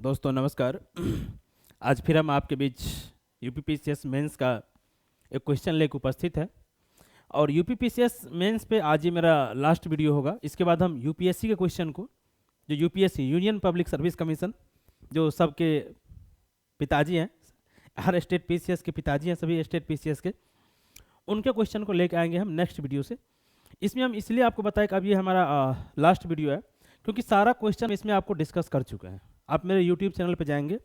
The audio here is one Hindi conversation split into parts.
दोस्तों नमस्कार। आज फिर हम आपके बीच यूपीपीसीएस मेंस का एक क्वेश्चन लेकर उपस्थित है और यूपीपीसीएस मेंस पे आज ये मेरा लास्ट वीडियो होगा। इसके बाद हम यूपीएससी के क्वेश्चन को, जो UPSC union public service commission, जो सबके पिताजी हैं, हर स्टेट पीसीएस के पिताजी हैं, सभी स्टेट पीसीएस के, उनके क्वेश्चन को लेकर आएंगे हम नेक्स्ट वीडियो से। इसमें हम इसलिए आपको बताएं कि अब ये हमारा लास्ट वीडियो है क्योंकि सारा क्वेश्चन इसमें आपको डिस्कस कर चुके हैं। आप मेरे यूट्यूब चैनल पे जाएंगे,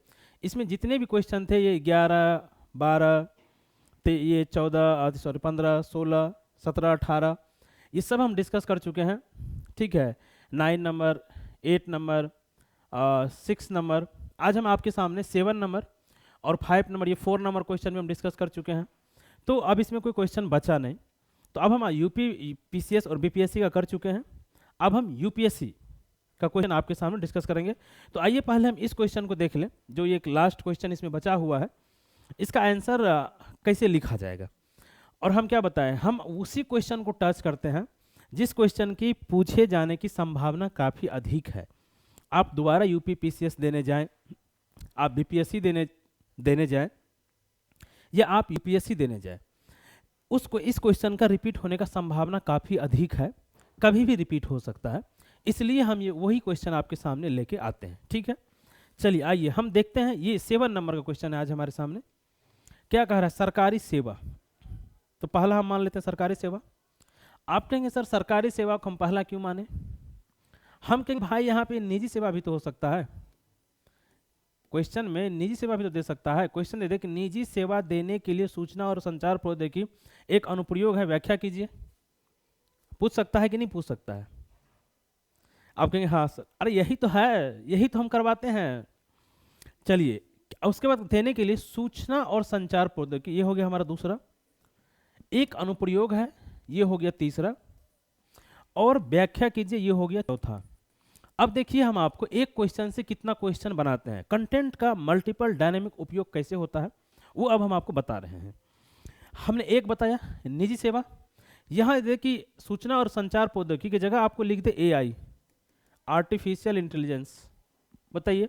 इसमें जितने भी क्वेश्चन थे, ये 11, 12, ये 14, 15, 16, 17, 18, ये सब हम डिस्कस कर चुके हैं। ठीक है, 9 नंबर, 8 नंबर, 6 नंबर, आज हम आपके सामने 7 नंबर और 5 नंबर, ये 4 नंबर क्वेश्चन भी हम डिस्कस कर चुके हैं। तो अब इसमें कोई क्वेश्चन बचा नहीं। तो अब हम यूपी पीसीएस और बीपीएससी का कर चुके हैं। अब हम यूपीएससी का क्वेश्चन आपके सामने डिस्कस करेंगे। तो आइए पहले हम इस क्वेश्चन को देख लें, जो ये एक लास्ट क्वेश्चन इसमें बचा हुआ है। इसका आंसर कैसे लिखा जाएगा, और हम क्या बताएं, हम उसी क्वेश्चन को टच करते हैं जिस क्वेश्चन की पूछे जाने की संभावना काफ़ी अधिक है। आप दोबारा यूपी पीसीएस देने जाएं, आप बीपीएससी देने जाएं, या आप यूपीएससी देने जाएं, उसको इस क्वेश्चन का रिपीट होने का संभावना काफ़ी अधिक है, कभी भी रिपीट हो सकता है। इसलिए हम ये वही क्वेश्चन आपके सामने लेके आते हैं। ठीक है, चलिए आइए हम देखते हैं। ये 7 नंबर का क्वेश्चन है आज हमारे सामने। क्या कह रहा है, सरकारी सेवा। तो पहला हम मान लेते हैं सरकारी सेवा। आप कहेंगे सर सरकारी सेवा को हम पहला क्यों माने? हम कहेंगे भाई यहाँ पे निजी सेवा भी तो हो सकता है, क्वेश्चन में निजी सेवा भी तो दे सकता है। क्वेश्चन दे दे कि निजी सेवा देने के लिए सूचना और संचार प्रौद्योगिकी एक अनुप्रयोग है, व्याख्या कीजिए। पूछ सकता है कि नहीं पूछ सकता है? आप कहेंगे हाँ सर, अरे यही तो है, यही तो हम करवाते हैं। चलिए, उसके बाद देने के लिए सूचना और संचार प्रौद्योगिकी, ये हो गया हमारा दूसरा। एक अनुप्रयोग है, ये हो गया तीसरा, और व्याख्या कीजिए, ये हो गया चौथा। अब देखिए हम आपको एक क्वेश्चन से कितना क्वेश्चन बनाते हैं, कंटेंट का मल्टीपल डायनेमिक उपयोग कैसे होता है वो अब हम आपको बता रहे हैं। हमने एक बताया निजी सेवा, यहाँ देखिए सूचना और संचार प्रौद्योगिकी की जगह आपको लिख दे एआई, आर्टिफिशियल इंटेलिजेंस। बताइए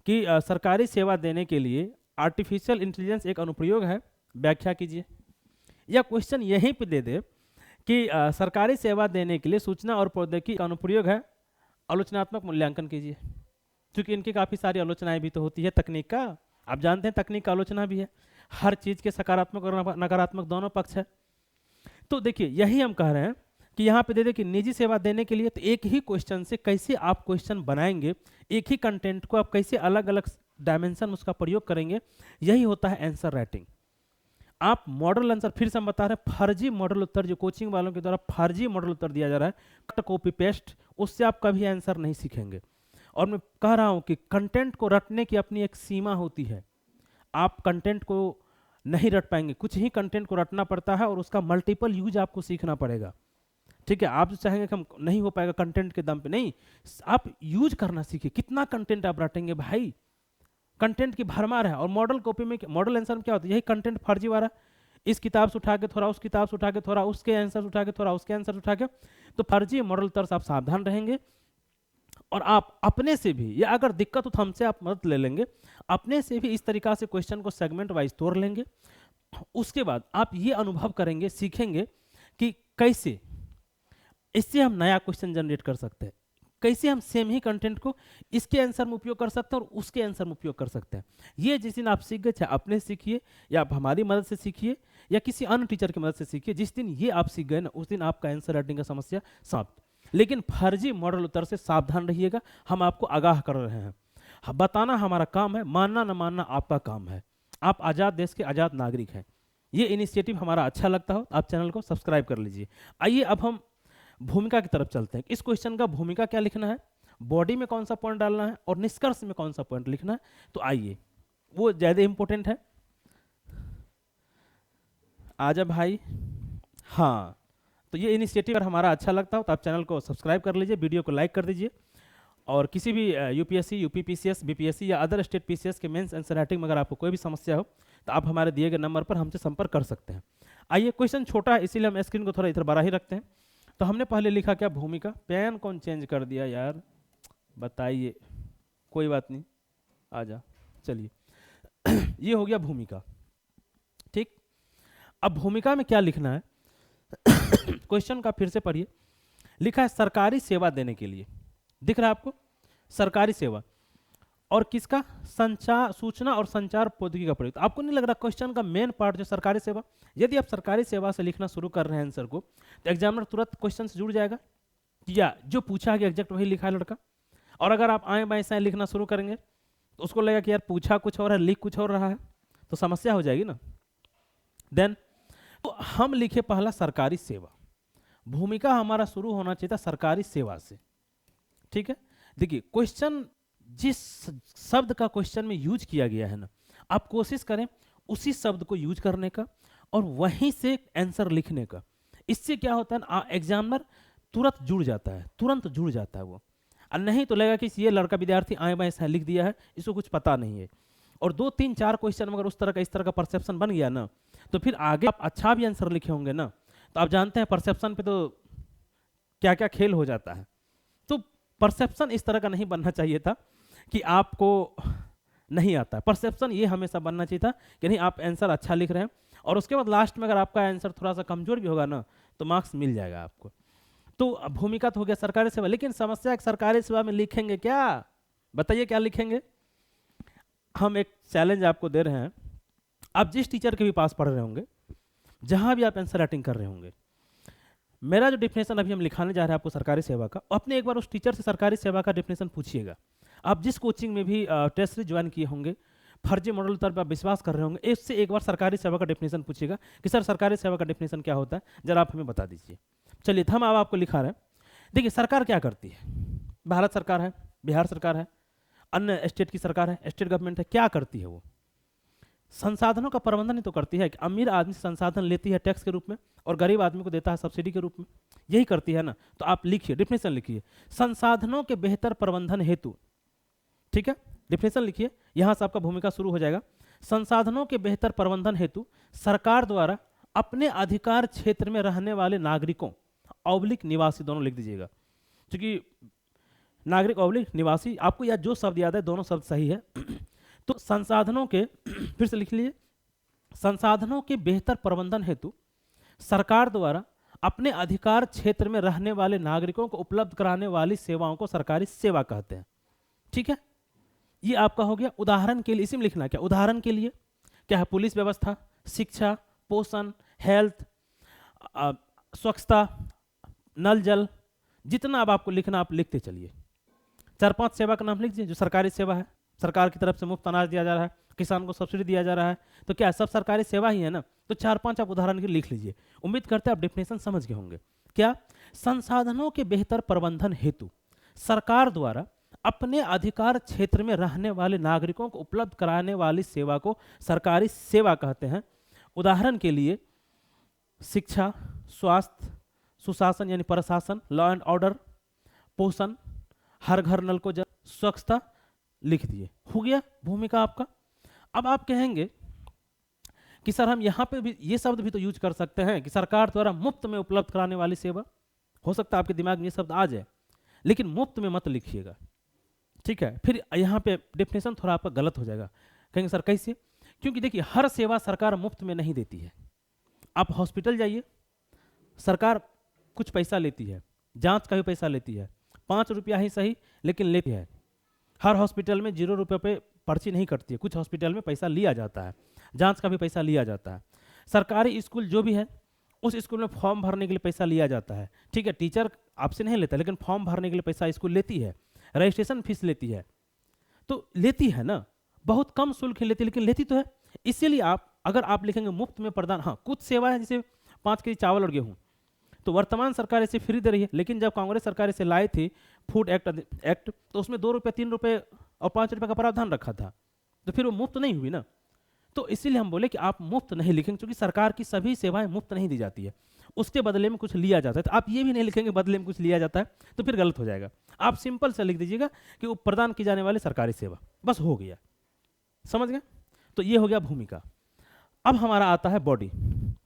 कि सरकारी सेवा देने के लिए आर्टिफिशियल इंटेलिजेंस एक अनुप्रयोग है, व्याख्या कीजिए। या क्वेश्चन यहीं पे दे दे कि सरकारी सेवा देने के लिए सूचना और प्रौद्योगिकी का अनुप्रयोग है, आलोचनात्मक मूल्यांकन कीजिए। क्योंकि इनकी काफ़ी सारी आलोचनाएं भी तो होती है तकनीक का, आप जानते हैं तकनीक का आलोचना भी है। हर चीज़ के सकारात्मक और नकारात्मक दोनों पक्ष है। तो देखिए यही हम कह रहे हैं कि यहाँ पे दे दे कि निजी सेवा देने के लिए, तो एक ही क्वेश्चन से कैसे आप क्वेश्चन बनाएंगे, एक ही कंटेंट को आप कैसे अलग अलग डायमेंशन उसका प्रयोग करेंगे, यही होता है आंसर राइटिंग। आप मॉडल आंसर, फिर से हम बता रहे हैं, फर्जी मॉडल उत्तर जो कोचिंग वालों के द्वारा फर्जी मॉडल उत्तर दिया जा रहा है, कट कॉपी पेस्ट, उससे आप कभी आंसर नहीं सीखेंगे। और मैं कह रहा हूं कि कंटेंट को रटने की अपनी एक सीमा होती है। आप कंटेंट को नहीं रट पाएंगे, कुछ ही कंटेंट को रटना पड़ता है और उसका मल्टीपल यूज आपको सीखना पड़ेगा। ठीक है, आप जो चाहेंगे कि हम नहीं हो पाएगा कंटेंट के दम पे, नहीं, आप यूज करना सीखिए। कितना कंटेंट आप रटेंगे भाई, कंटेंट की भरमार है। और मॉडल कॉपी में, मॉडल आंसर में क्या होता है, यही कंटेंट फर्जी वाला, इस किताब से उठा के थोड़ा, उस किताब से उठा के थोड़ा, उसके आंसर उठा के थोड़ा, उसके आंसर उठा के, तो फर्जी मॉडल उत्तर से आप सावधान रहेंगे। और आप अपने से भी, या अगर दिक्कत हो तो हमसे आप मदद ले लेंगे, अपने से भी इस तरीका से क्वेश्चन को सेगमेंट वाइज तोड़ लेंगे। उसके बाद आप ये अनुभव करेंगे, सीखेंगे कि कैसे इससे हम नया क्वेश्चन जनरेट कर सकते हैं, कैसे हम सेम ही कंटेंट को इसके आंसर में उपयोग कर सकते हैं और उसके आंसर में उपयोग कर सकते हैं। ये जिस दिन आप सीख गए, चाहे अपने सीखिए या आप हमारी मदद से सीखिए या किसी अन्य टीचर की मदद से सीखिए, जिस दिन ये आप सीख गए ना, उस दिन आपका आंसर राइटिंग का समस्या समाप्त। लेकिन फर्जी मॉडल उत्तर से सावधान रहिएगा, हम आपको आगाह कर रहे हैं। बताना हमारा काम है, मानना न मानना आपका काम है। आप आज़ाद देश के आज़ाद नागरिक हैं। ये इनिशिएटिव हमारा अच्छा लगता हो आप चैनल को सब्सक्राइब कर लीजिए। आइए अब हम भूमिका की तरफ चलते हैं। इस क्वेश्चन का भूमिका क्या लिखना है, बॉडी में कौन सा पॉइंट डालना है और निष्कर्ष में कौन सा पॉइंट लिखना है। तो आइए, वो ज़्यादा इंपॉर्टेंट है। आजा भाई, हाँ, तो ये इनिशिएटिव अगर हमारा अच्छा लगता हो तो आप चैनल को सब्सक्राइब कर लीजिए, वीडियो को लाइक कर दीजिए। और किसी भी यूपीएससी, यूपीपीसीएस, बीपीएससी या अदर स्टेट पीसीएस के मेंस आंसर राइटिंग में अगर आपको कोई भी समस्या हो तो आप हमारे दिए गए नंबर पर हमसे संपर्क कर सकते हैं। आइए, क्वेश्चन छोटा है इसीलिए हम स्क्रीन को थोड़ा इधर बड़ा ही रखते हैं। तो हमने पहले लिखा क्या, भूमिका। पेन कौन चेंज कर दिया यार, बताइए। कोई बात नहीं, आ जा, चलिए। ये हो गया भूमिका, ठीक। अब भूमिका में क्या लिखना है? क्वेश्चन का फिर से पढ़िए। लिखा है सरकारी सेवा देने के लिए, दिख रहा है आपको? सरकारी सेवा और किसका? संचार, सूचना और संचार प्रौद्योगिकी का प्रयोग। तो आपको नहीं लग रहा क्वेश्चन का मेन पार्ट जो सरकारी सेवा, यदि आप सरकारी सेवा से लिखना शुरू कर रहे हैं आंसर को, तो एग्जामिनर तुरंत क्वेश्चन से जुड़ जाएगा, या जो पूछा गया एग्जैक्ट वही लिखा है लड़का। और अगर आप आए बाएं साएं लिखना शुरू करेंगे तो उसको लगेगा कि यार पूछा कुछ और है, लिख कुछ और रहा है, तो समस्या हो जाएगी ना। देन तो हम लिखे पहला सरकारी सेवा, भूमिका हमारा शुरू होना चाहिए था सरकारी सेवा से, ठीक है। देखिए क्वेश्चन जिस शब्द का क्वेश्चन में यूज किया गया है ना, आप कोशिश करें उसी शब्द को यूज करने का और वहीं से आंसर लिखने का। इससे क्या होता है ना, एग्जामिनर तुरंत जुड़ जाता है, तुरंत जुड़ जाता है वो। और नहीं तो लगेगा कि ये लड़का विद्यार्थी आए बाएं ऐसा लिख दिया है, इसको कुछ पता नहीं है। और 2 3 4 क्वेश्चन मगर उस तरह का, इस तरह का परसेप्शन बन गया ना, तो फिर आगे आप अच्छा भी आंसर लिखे होंगे ना, तो आप जानते हैं परसेप्शन पे तो क्या क्या खेल हो जाता है। तो परसेप्शन इस तरह का नहीं बनना चाहिए था कि आपको नहीं आता है। परसेप्शन ये हमेशा बनना चाहिए था कि नहीं आप आंसर अच्छा लिख रहे हैं, और उसके बाद लास्ट में अगर आपका आंसर थोड़ा सा कमजोर भी होगा ना, तो मार्क्स मिल जाएगा आपको। तो भूमिका तो हो गया सरकारी सेवा, लेकिन समस्या है सरकारी सेवा में लिखेंगे क्या? बताइए क्या लिखेंगे? हम एक चैलेंज आपको दे रहे हैं, आप जिस टीचर के भी पास पढ़ रहे होंगे, जहां भी आप आंसर राइटिंग कर रहे होंगे, मेरा जो डिफिनेशन अभी हम लिखाने जा रहे हैं आपको सरकारी सेवा का, अपने एक बार उस टीचर से सरकारी सेवा का डिफिनेशन पूछिएगा। आप जिस कोचिंग में भी टेस्ट सीरीज ज्वाइन किए होंगे, फर्जी मॉडल तौर पर आप विश्वास कर रहे होंगे, इससे एक बार सरकारी सेवा का डिफिनेशन पूछिएगा कि सर सरकारी सेवा का डिफिनेशन क्या होता है, जरा आप हमें बता दीजिए। चलिए हम अब आपको लिखा रहे हैं। देखिए सरकार क्या करती है? भारत सरकार है, बिहार सरकार है, अन्य स्टेट की सरकार है, स्टेट गवर्नमेंट है, क्या करती है वो? संसाधनों का प्रबंधन ही तो करती है। कि अमीर आदमी से संसाधन लेती है टैक्स के रूप में और गरीब आदमी को देता है सब्सिडी के रूप में, यही करती है ना। तो आप लिखिए, डिफिनेशन लिखिए, संसाधनों के बेहतर प्रबंधन हेतु, ठीक है, डिफिनेशन लिखिए, यहां से आपका भूमिका शुरू हो जाएगा। संसाधनों के बेहतर प्रबंधन हेतु सरकार द्वारा अपने अधिकार क्षेत्र में रहने वाले नागरिकों ऑब्लिक निवासी, दोनों लिख दीजिएगा, क्योंकि नागरिक ऑब्लिक निवासी आपको या जो शब्द याद है दोनों शब्द सही है। तो संसाधनों के फिर से लिख लीजिए, संसाधनों के बेहतर प्रबंधन हेतु सरकार द्वारा अपने अधिकार क्षेत्र में रहने वाले नागरिकों को उपलब्ध कराने वाली सेवाओं को सरकारी सेवा कहते हैं, ठीक है। ये आपका हो गया। उदाहरण के लिए इसी में लिखना क्या? उदाहरण के लिए क्या है? पुलिस व्यवस्था, शिक्षा, पोषण, हेल्थ, स्वच्छता, नल जल, जितना अब आपको लिखना आप लिखते चलिए। 4-5 सेवा का नाम लिख दीजिए जो सरकारी सेवा है, सरकार की तरफ से मुफ्त अनाज दिया जा रहा है, किसान को सब्सिडी दिया जा रहा है, तो क्या सब सरकारी सेवा ही है ना। तो 4-5 आप उदाहरण के लिख लीजिए। उम्मीद करते हैं आप डेफिनेशन समझ गए होंगे। क्या? संसाधनों के बेहतर प्रबंधन हेतु सरकार द्वारा अपने अधिकार क्षेत्र में रहने वाले नागरिकों को उपलब्ध कराने वाली सेवा को सरकारी सेवा कहते हैं। उदाहरण के लिए शिक्षा, स्वास्थ्य, सुशासन यानी प्रशासन, लॉ एंड ऑर्डर, पोषण, हर घर नल को जल, स्वच्छता लिख दिए। हो गया भूमिका आपका। अब आप कहेंगे कि सर हम यहाँ पे भी ये शब्द भी तो यूज कर सकते हैं कि सरकार द्वारा मुफ्त में उपलब्ध कराने वाली सेवा। हो सकता है आपके दिमाग में ये शब्द आ जाए, लेकिन मुफ्त में मत लिखिएगा, ठीक है। फिर यहाँ पे डेफिनेशन थोड़ा आपका गलत हो जाएगा। कहेंगे सर कैसे? क्योंकि देखिए हर सेवा सरकार मुफ्त में नहीं देती है। आप हॉस्पिटल जाइए, सरकार कुछ पैसा लेती है, जांच का भी पैसा लेती है, 5 रुपया ही सही लेकिन लेती है। हर हॉस्पिटल में 0 रुपये पे पर्ची नहीं कटती है, कुछ हॉस्पिटल में पैसा लिया जाता है, जांच का भी पैसा लिया जाता है। सरकारी स्कूल जो भी है उस स्कूल में फॉर्म भरने के लिए पैसा लिया जाता है, ठीक है। टीचर आपसे नहीं लेता, लेकिन फॉर्म भरने के लिए पैसा स्कूल लेती है, रजिस्ट्रेशन फीस लेती है, तो लेती है ना, बहुत कम शुल्क ही लेती है लेकिन लेती तो है। इसीलिए आप अगर आप लिखेंगे मुफ्त में प्रदान, हाँ कुछ सेवा है जैसे 5 केजी चावल और गेहूँ, तो वर्तमान सरकार इसे फ्री दे रही है, लेकिन जब कांग्रेस सरकार इसे लाई थी फूड एक्ट तो उसमें 2 रुपये 3 रुपये और 5 रुपये का प्रावधान रखा था, तो फिर वो मुफ्त नहीं हुई ना। तो इसीलिए हम बोले कि आप मुफ्त नहीं लिखेंगे, क्योंकि सरकार की सभी सेवाएं मुफ्त नहीं दी जाती है, उसके बदले में कुछ लिया जाता है। तो आप ये भी नहीं लिखेंगे बदले में कुछ लिया जाता है, तो फिर गलत हो जाएगा। आप सिंपल से लिख दीजिएगा कि वो प्रदान की जाने वाली सरकारी सेवा, बस हो गया, समझ गए। तो ये हो गया भूमिका। अब हमारा आता है बॉडी।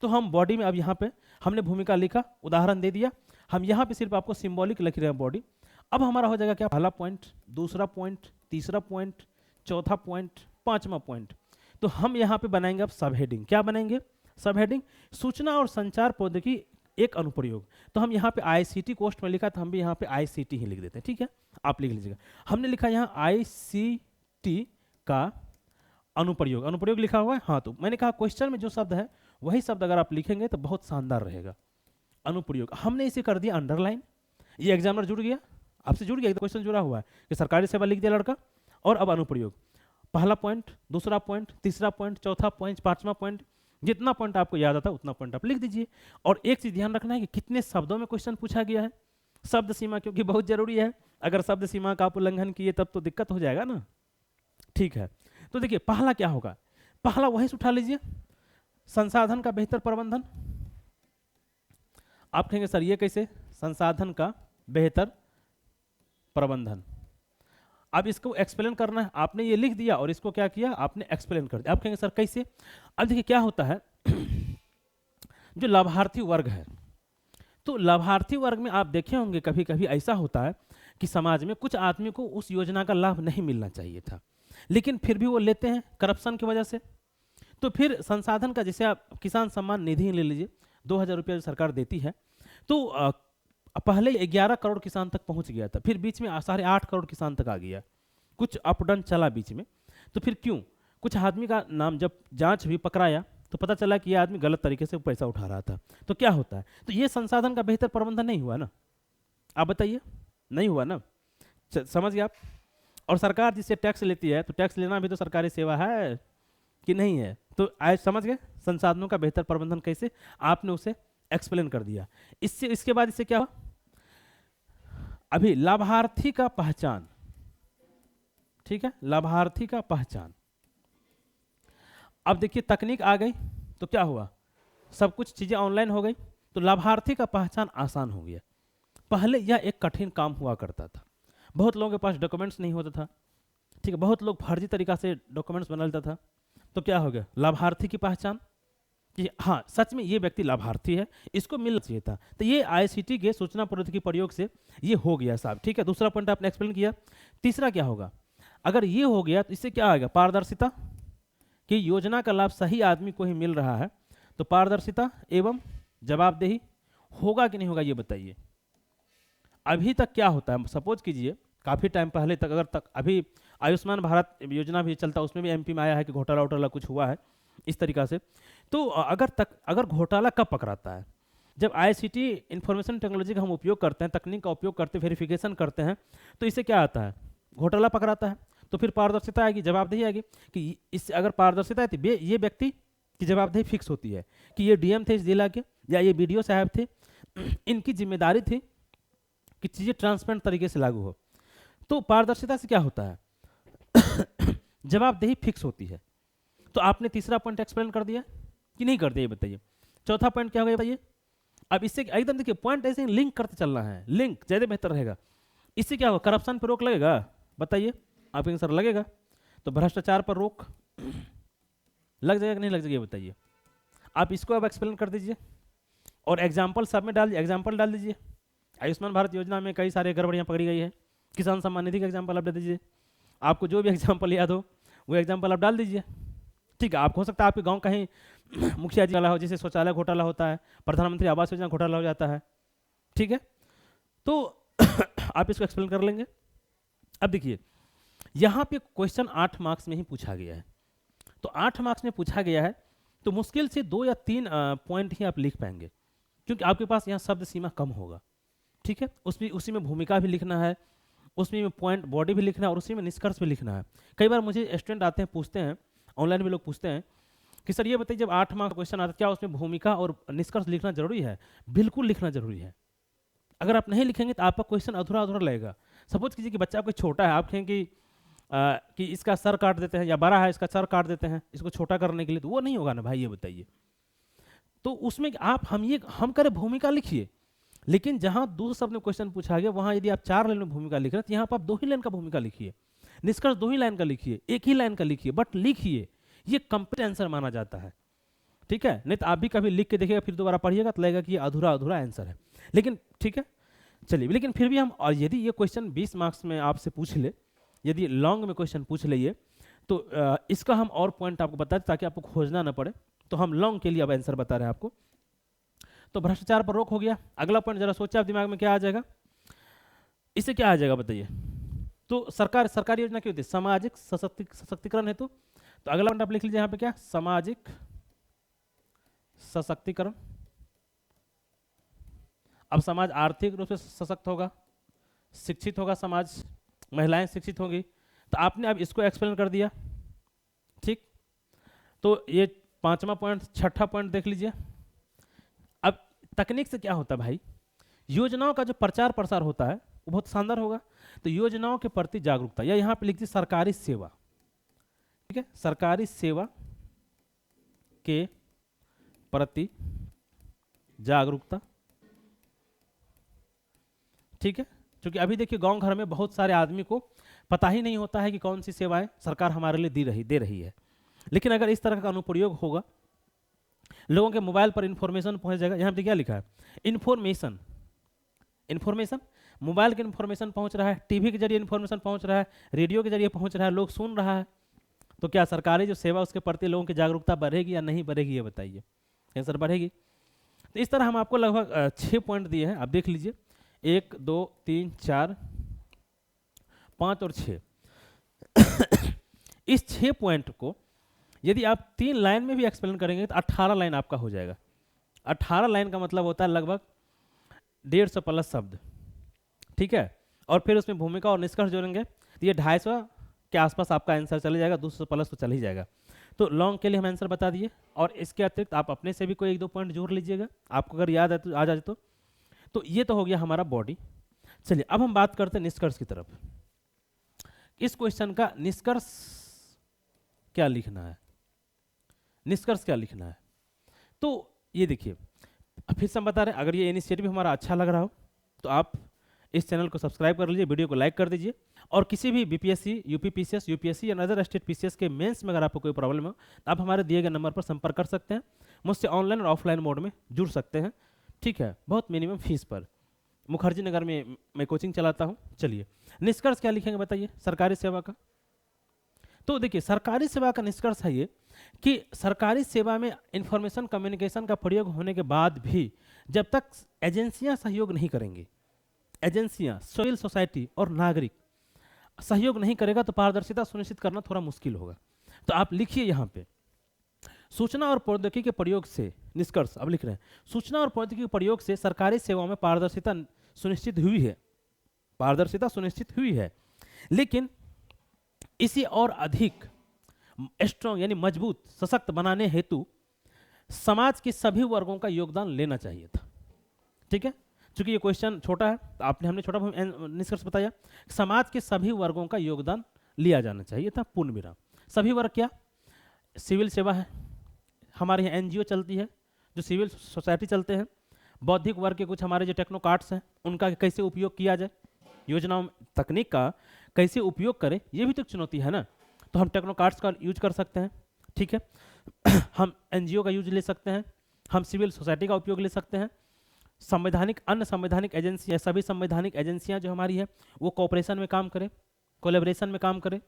तो हम बॉडी में अब यहाँ पे हमने भूमिका लिखा, उदाहरण दे दिया, हम यहाँ पे सिर्फ आपको सिंबॉलिक लिख रहे हैं बॉडी। अब हमारा हो जाएगा क्या? पहला पॉइंट, दूसरा पॉइंट, तीसरा पॉइंट, चौथा पॉइंट, पांचवा पॉइंट, तो हम यहाँ पे बनाएंगे अब सब हेडिंग। क्या बनाएंगे? सब हेडिंग, सूचना और संचार प्रौद्योगिकी एक अनुप्रयोग। तो हम यहाँ पे आईसीटी कोस्ट में लिखा, तो हम भी यहाँ पे आईसीटी ही लिख देते हैं, ठीक है, आप लिख लीजिएगा। हमने लिखा यहाँ आईसीटी का अनुप्रयोग, अनुप्रयोग लिखा हुआ है। हाँ, तो मैंने कहा क्वेश्चन में जो शब्द है वही शब्द अगर आप लिखेंगे तो बहुत शानदार रहेगा। अनुप्रयोग, हमने इसे कर दिया अंडरलाइन। ये एग्जामिनर जुड़ गया, आपसे जुड़ गया, क्वेश्चन जुड़ा हुआ है कि सरकारी सेवा लिख दिया लड़का, और अब अनुप्रयोग, पहला पॉइंट, दूसरा पॉइंट, तीसरा पॉइंट, चौथा पॉइंट, पांचवा पॉइंट, जितना पॉइंट आपको याद आता है उतना पॉइंट आप लिख दीजिए। और एक चीज ध्यान रखना है कि कितने शब्दों में क्वेश्चन पूछा गया है, शब्द सीमा, क्योंकि बहुत जरूरी है। अगर शब्द सीमा का आप उल्लंघन किए तब तो दिक्कत हो जाएगा ना, ठीक है। तो देखिए पहला क्या होगा, पहला वही से उठा लीजिए, संसाधन का बेहतर प्रबंधन। आप कहेंगे सर ये कैसे, संसाधन का बेहतर प्रबंधन। अब इसको एक्सप्लेन करना है, आपने ये लिख दिया और इसको क्या किया, आपने एक्सप्लेन कर दिया। आप कहेंगे सर कैसे? अब देखिए क्या होता है, जो लाभार्थी वर्ग है, तो लाभार्थी वर्ग में आप देखे होंगे कभी कभी ऐसा होता है कि समाज में कुछ आदमी को उस योजना का लाभ नहीं मिलना चाहिए था, लेकिन फिर भी वो लेते हैं करप्शन की वजह से। तो फिर संसाधन का, जैसे आप किसान सम्मान निधि ले लीजिए, 2000 रुपया सरकार देती है, तो पहले 11 करोड़ किसान तक पहुंच गया था, फिर बीच में 8.5 करोड़ किसान तक आ गया, कुछ अप डाउन चला बीच में। तो फिर क्यों, कुछ आदमी का नाम जब जांच भी पकड़ाया तो पता चला कि ये आदमी गलत तरीके से पैसा उठा रहा था। तो क्या होता है, तो ये संसाधन का बेहतर प्रबंधन नहीं हुआ ना, आप बताइए, नहीं हुआ ना, समझ गए आप। और सरकार जिससे टैक्स लेती है, तो टैक्स लेना भी तो सरकारी सेवा है कि नहीं है, तो आज समझ गए संसाधनों का बेहतर प्रबंधन कैसे, आपने उसे एक्सप्लेन कर दिया। इससे इसके बाद इससे क्या हुआ, अभी लाभार्थी का पहचान, ठीक है, लाभार्थी का पहचान। अब देखिए तकनीक आ गई तो क्या हुआ, सब कुछ चीजें ऑनलाइन हो गई, तो लाभार्थी का पहचान आसान हो गया। पहले यह एक कठिन काम हुआ करता था, बहुत लोगों के पास डॉक्यूमेंट्स नहीं होता था, ठीक है, बहुत लोग फर्जी तरीका से डॉक्यूमेंट्स बना लेता था। तो क्या हो गया, लाभार्थी की पहचान कि हाँ सच में ये व्यक्ति लाभार्थी है, इसको मिलना चाहिए था। तो ये आईसीटी के सूचना प्रौद्योगिकी प्रयोग से ये हो गया साहब, ठीक है। दूसरा पॉइंट आपने एक्सप्लेन किया। तीसरा क्या होगा, अगर ये हो गया तो इससे क्या आएगा, पारदर्शिता, कि योजना का लाभ सही आदमी को ही मिल रहा है, तो पारदर्शिता एवं जवाबदेही होगा कि नहीं होगा, ये बताइए। अभी तक क्या होता है, सपोज कीजिए काफ़ी टाइम पहले तक, अगर तक अभी आयुष्मान भारत योजना भी चलता, उसमें भी एमपी में आया है कि घोटाला वोटाला कुछ हुआ है इस तरीका से। तो अगर घोटाला कब पकड़ाता है, जब आईसीटी इंफॉर्मेशन टेक्नोलॉजी का हम उपयोग करते हैं, तकनीक का उपयोग करते, वेरिफिकेशन करते हैं, तो इससे क्या आता है, घोटाला पकड़ाता है, तो फिर पारदर्शिता आएगी, जवाबदेही आएगी। कि इससे अगर पारदर्शिता है तो ये व्यक्ति की जवाबदेही फिक्स होती है कि ये डीएम थे इस जिला के, या ये बीडीओ साहब थे, इनकी जिम्मेदारी थी कि चीज़ें ट्रांसपेरेंट तरीके से लागू हो। तो पारदर्शिता से क्या होता है, जवाबदेही फिक्स होती है। तो आपने तीसरा पॉइंट एक्सप्लेन कर दिया कि नहीं कर दिया, ये बताइए। चौथा पॉइंट क्या हो गया बताइए। अब इससे एकदम देखिए पॉइंट ऐसे लिंक करते चलना है, लिंक ज़्यादा बेहतर रहेगा। इससे क्या होगा, करप्शन पर रोक लगेगा, बताइए आप कहेंगे सर लगेगा, तो भ्रष्टाचार पर रोक लग जाएगा कि नहीं लग जाएगा, ये बताइए। आप इसको अब एक्सप्लेन कर दीजिए और एग्जाम्पल सब में डाल, एग्जाम्पल डाल दीजिए। आयुष्मान भारत योजना में कई सारे गड़बड़ियाँ पकड़ी गई है, किसान सम्मान निधि का एग्जाम्पल आप दे दीजिए, आपको जो भी एग्जाम्पल याद हो वो एग्जाम्पल आप डाल दीजिए, ठीक है। आपको हो सकता है आपके गांव कहीं मुखिया जी वाला हो, जैसे शौचालय घोटाला होता है, प्रधानमंत्री आवास योजना घोटाला हो जाता है, ठीक है, तो आप इसको एक्सप्लेन कर लेंगे। अब देखिए यहाँ पे क्वेश्चन 8 मार्क्स में ही पूछा गया है, तो 8 मार्क्स में पूछा गया है तो मुश्किल से 2 या 3 पॉइंट ही आप लिख पाएंगे, क्योंकि आपके पास यहाँ शब्द सीमा कम होगा, ठीक है। उसी में भूमिका भी लिखना है, उसमें में पॉइंट बॉडी भी लिखना है, और उसी में निष्कर्ष भी लिखना है। कई बार मुझे स्टूडेंट आते हैं, पूछते हैं, ऑनलाइन भी लोग पूछते हैं कि सर ये बताइए जब 8 मार्क्स क्वेश्चन आता है क्या उसमें भूमिका और निष्कर्ष लिखना जरूरी है? बिल्कुल लिखना जरूरी है। अगर आप नहीं लिखेंगे तो आपका क्वेश्चन अधूरा अधूरा लगेगा। सपोज कीजिए कि बच्चा कोई छोटा है, आप कहेंगे कि इसका सर काट देते हैं, या बड़ा है इसका सर काट देते हैं इसको छोटा करने के लिए, तो वो नहीं होगा ना भाई, ये बताइए। तो उसमें आप हम करें भूमिका लिखिए, लेकिन जहां दूसरे शब्द में क्वेश्चन पूछा गया वहां यदि आप 4 लाइन में भूमिका लिख रहे हैं तो यहाँ पर आप 2 ही लाइन का भूमिका लिखिए, निष्कर्ष 2 ही लाइन का लिखिए, 1 ही लाइन का लिखिए, बट लिखिए, ये कंप्लीट आंसर माना जाता है, ठीक है। नहीं तो आप भी कभी लिख के देखिएगा फिर दोबारा पढ़िएगा तो लगेगा कि ये अधूरा अधूरा आंसर है, लेकिन ठीक है चलिए। लेकिन फिर भी हम, और यदि ये क्वेश्चन 20 मार्क्स में आपसे पूछ ले, यदि लॉन्ग में क्वेश्चन पूछ ले ये, तो इसका हम और पॉइंट आपको बता दें ताकि आपको खोजना ना पड़े। तो हम लॉन्ग के लिए अब आंसर बता रहे हैं आपको। तो भ्रष्टाचार पर रोक हो गया। अगला पॉइंट जरा सोचा आप दिमाग में क्या आ जाएगा, इससे क्या आ जाएगा बताइए। तो सरकारी योजना क्या होती है, सामाजिक सशक्तिकरण हेतु। तो अगला पॉइंट आप लिख लीजिए यहाँ पे क्या, सामाजिक सशक्तिकरण। अब समाज आर्थिक रूप से सशक्त होगा, शिक्षित होगा समाज, महिलाएं शिक्षित होंगी। तो आपने अब इसको एक्सप्लेन कर दिया, ठीक। तो ये पांचवा पॉइंट, छठा पॉइंट देख लीजिए। अब तकनीक से क्या होता है भाई, योजनाओं का जो प्रचार प्रसार होता है वो बहुत शानदार होगा। तो योजनाओं के प्रति जागरूकता, या यहां पे लिख दीजिए सरकारी सेवा, ठीक है, सरकारी सेवा के प्रति जागरूकता, ठीक है। क्योंकि अभी देखिए गांव घर में बहुत सारे आदमी को पता ही नहीं होता है कि कौन सी सेवाएं सरकार हमारे लिए दे रही है। लेकिन अगर इस तरह का अनुप्रयोग होगा, लोगों के मोबाइल पर इंफॉर्मेशन पहुंच जाएगा। यहाँ पे क्या लिखा है, इंफॉर्मेशन, इंफॉर्मेशन, मोबाइल के इंफॉर्मेशन पहुंच रहा है, टीवी के जरिए इंफॉर्मेशन पहुंच रहा है, रेडियो के जरिए पहुंच रहा है, लोग सुन रहा है। तो क्या सरकारी जो सेवा उसके प्रति लोगों की जागरूकता बढ़ेगी या नहीं बढ़ेगी, ये बताइए। आंसर बढ़ेगी। तो इस तरह हम आपको लगभग 6 पॉइंट दिए हैं, आप देख लीजिए, 1 2 3 4 5 और 6। इस 6 पॉइंट को यदि आप 3 लाइन में भी एक्सप्लेन करेंगे तो 18 लाइन आपका हो जाएगा। 18 लाइन का मतलब होता है लगभग 150 प्लस शब्द, ठीक है। और फिर उसमें भूमिका और निष्कर्ष जोड़ेंगे तो ये 250 के आसपास आपका आंसर चले जाएगा, 200 प्लस तो चल ही जाएगा। तो लॉन्ग के लिए हम आंसर बता दिए, और इसके अतिरिक्त आप अपने से भी कोई 1 2 पॉइंट जोड़ लीजिएगा, आपको अगर याद है तो आ जाए तो ये तो हो गया हमारा बॉडी। चलिए अब हम बात करते हैं निष्कर्ष की तरफ। इस क्वेश्चन का निष्कर्ष क्या लिखना है, निष्कर्ष क्या लिखना है। तो ये देखिए, फिर से हम बता रहे हैं, अगर ये इनिशिएटिव हमारा अच्छा लग रहा हो तो आप इस चैनल को सब्सक्राइब कर लीजिए, वीडियो को लाइक कर दीजिए। और किसी भी बीपीएससी, यूपीपीसीएस, यूपीएससी या अदर स्टेट पीसीएस के मेंस में अगर आपको कोई प्रॉब्लम हो तो आप हमारे दिए गए नंबर पर संपर्क कर सकते हैं, मुझसे ऑनलाइन और ऑफलाइन मोड में जुड़ सकते हैं, ठीक है, बहुत मिनिमम फीस पर। मुखर्जी नगर में मैं कोचिंग चलाता हूँ। चलिए निष्कर्ष क्या लिखेंगे बताइए सरकारी सेवा का। तो देखिए सरकारी सेवा का निष्कर्ष है ये कि सरकारी सेवा में इंफॉर्मेशन कम्युनिकेशन का प्रयोग होने के बाद भी जब तक एजेंसियां सहयोग नहीं करेंगी, एजेंसियां, सिविल सोसाइटी और नागरिक सहयोग नहीं करेगा तो पारदर्शिता सुनिश्चित करना थोड़ा मुश्किल होगा। तो आप लिखिए यहाँ पे, सूचना और प्रौद्योगिकी के प्रयोग से, निष्कर्ष अब लिख रहे हैं, सूचना और प्रौद्योगिकी के प्रयोग से सरकारी सेवाओं में पारदर्शिता सुनिश्चित हुई है, पारदर्शिता सुनिश्चित हुई है। लेकिन इसी और अधिक स्ट्रॉन्ग यानी मजबूत, सशक्त बनाने हेतु समाज के सभी वर्गों का योगदान लेना चाहिए था, ठीक है। चूंकि ये क्वेश्चन छोटा है तो हमने छोटा निष्कर्ष बताया, समाज के सभी वर्गों का योगदान लिया जाना चाहिए था, पूर्ण विराम। सभी वर्ग क्या, सिविल सेवा है, हमारे यहाँ एनजीओ चलती है, जो सिविल सोसाइटी चलते हैं, बौद्धिक वर्ग के कुछ हमारे जो टेक्नोक्राट्स हैं उनका कैसे उपयोग किया जाए, योजनाओं में तकनीक का कैसे उपयोग करें, ये भी तो चुनौती है ना। तो हम टेक्नोक्राट्स का यूज कर सकते हैं, ठीक है, हम एनजीओ का यूज ले सकते हैं, हम सिविल सोसाइटी का उपयोग ले सकते हैं, संवैधानिक, अन्य संवैधानिक एजेंसियाँ, सभी संवैधानिक एजेंसियाँ जो हमारी है वो कोऑपरेशन में काम करें, कोलैबोरेशन में काम करें,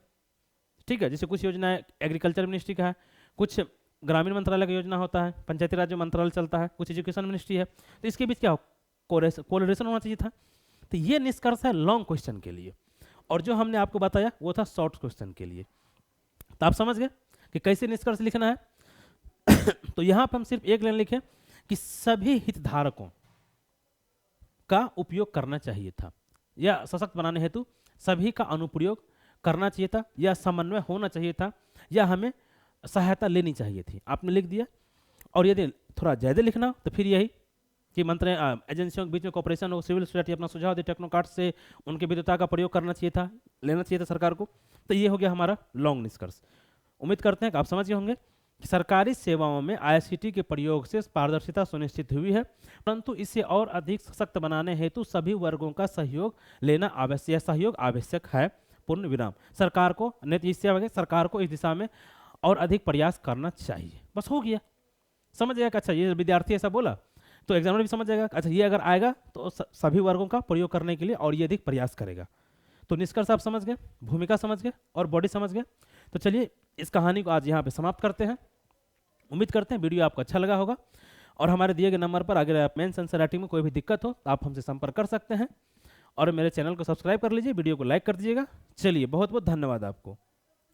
ठीक है। जैसे कुछ योजनाएं एग्रीकल्चर मिनिस्ट्री का है, कुछ ग्रामीण मंत्रालय का योजना होता है, पंचायती राज मंत्रालय चलता है, कुछ एजुकेशन मिनिस्ट्री है, तो इसके बीच क्या हो, कोलैबोरेशन होना चाहिए था। तो ये निष्कर्ष है लॉन्ग क्वेश्चन के लिए, और जो हमने आपको बताया वो था शॉर्ट क्वेश्चन के लिए। तो आप समझ गए कि कैसे निष्कर्ष लिखना है। तो यहाँ पर हम सिर्फ एक लाइन लिखें कि सभी हितधारकों का उपयोग करना चाहिए था, या सशक्त बनाने हेतु सभी का अनुप्रयोग करना चाहिए था, या समन्वय होना चाहिए था, या हमें सहायता लेनी चाहिए थी, आपने लिख दिया। और यदि थोड़ा ज़्यादा लिखना तो फिर यही कि मंत्र एजेंसियों के बीच में कॉपरेशन हो, सिविल सोसाइटी अपना सुझाव दे, टेक्नोक्राट से उनके विद्वता का प्रयोग करना चाहिए था, लेना चाहिए था सरकार को। तो ये हो गया हमारा लॉन्ग निष्कर्ष। उम्मीद करते हैं कि आप समझ गए होंगे कि सरकारी सेवाओं में आईसीटी के प्रयोग से पारदर्शिता सुनिश्चित हुई है, परंतु इसे और अधिक सशक्त बनाने हेतु सभी वर्गों का सहयोग लेना आवश्यक, सहयोग आवश्यक है, पूर्ण विराम। सरकार को सरकार को इस दिशा में और अधिक प्रयास करना चाहिए। बस हो गया, समझ गया कि अच्छा ये विद्यार्थी ऐसा बोला तो एग्जामिनर भी समझ जाएगा, अच्छा ये अगर आएगा तो सभी वर्गों का प्रयोग करने के लिए और ये अधिक प्रयास करेगा। तो निष्कर्ष आप समझ गए, भूमिका समझ गए और बॉडी समझ गए। तो चलिए इस कहानी को आज यहाँ पे समाप्त करते हैं। उम्मीद करते हैं वीडियो आपको अच्छा लगा होगा, और हमारे दिए गए नंबर पर अगर आप मेंस एनसीईआरटी में कोई भी दिक्कत हो तो आप हमसे संपर्क कर सकते हैं, और मेरे चैनल को सब्सक्राइब कर लीजिए, वीडियो को लाइक कर दीजिएगा। चलिए बहुत बहुत धन्यवाद आपको।